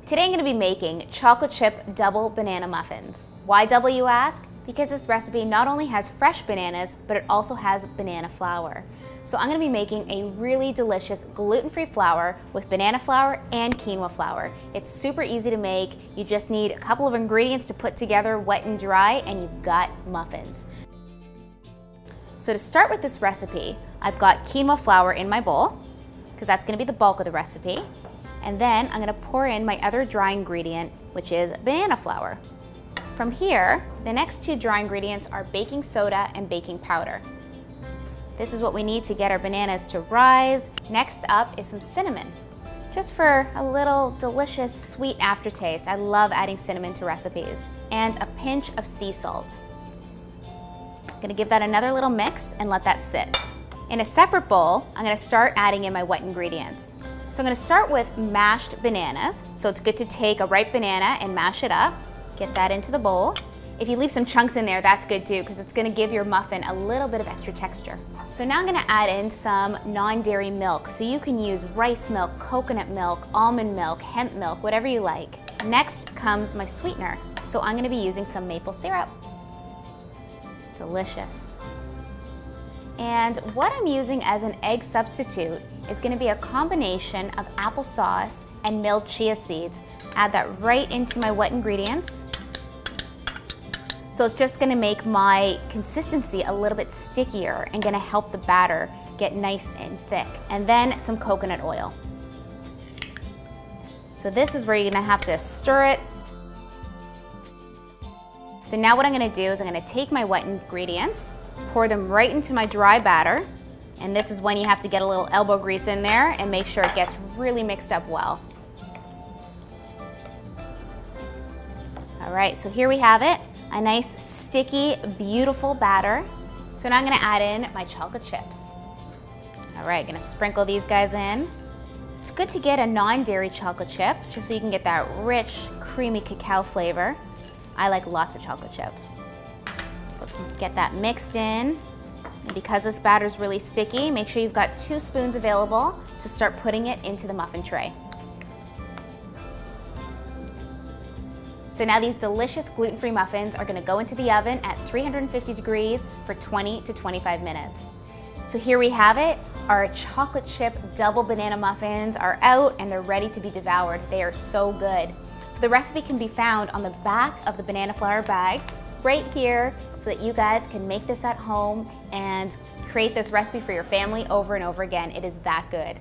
Today I'm going to be making chocolate chip double banana muffins. Why double, you ask? Because this recipe not only has fresh bananas, but it also has banana flour. So I'm going to be making a really delicious gluten-free flour with banana flour and quinoa flour. It's super easy to make. You just need a couple of ingredients to put together, wet and dry, and you've got muffins. So to start with this recipe, I've got quinoa flour in my bowl, because that's going to be the bulk of the recipe. And then I'm going to pour in my other dry ingredient, which is banana flour. From here, the next two dry ingredients are baking soda and baking powder. This is what we need to get our bananas to rise. Next up is some cinnamon, just for a little delicious sweet aftertaste. I love adding cinnamon to recipes. And a pinch of sea salt. I'm gonna give that another little mix and let that sit. In a separate bowl, I'm gonna start adding in my wet ingredients. So I'm gonna start with mashed bananas. So it's good to take a ripe banana and mash it up. Get that into the bowl. If you leave some chunks in there, that's good too, because it's gonna give your muffin a little bit of extra texture. So now I'm gonna add in some non-dairy milk. So you can use rice milk, coconut milk, almond milk, hemp milk, whatever you like. Next comes my sweetener. So I'm gonna be using some maple syrup. Delicious. And what I'm using as an egg substitute is going to be a combination of applesauce and milled chia seeds. Add that right into my wet ingredients. So it's just going to make my consistency a little bit stickier and going to help the batter get nice and thick. And then some coconut oil. So this is where you're going to have to stir it. So now what I'm going to do is I'm going to take my wet ingredients, pour them right into my dry batter, and this is when you have to get a little elbow grease in there and make sure it gets really mixed up well. All right, so here we have it, a nice, sticky, beautiful batter. So now I'm gonna add in my chocolate chips. All right, gonna sprinkle these guys in. It's good to get a non-dairy chocolate chip, just so you can get that rich, creamy cacao flavor. I like lots of chocolate chips. Let's get that mixed in. And because this batter is really sticky, make sure you've got 2 spoons available to start putting it into the muffin tray. So now these delicious gluten-free muffins are gonna go into the oven at 350 degrees for 20 to 25 minutes. So here we have it. Our chocolate chip double banana muffins are out and they're ready to be devoured. They are so good. So the recipe can be found on the back of the banana flour bag, right here, so that you guys can make this at home and create this recipe for your family over and over again. It is that good.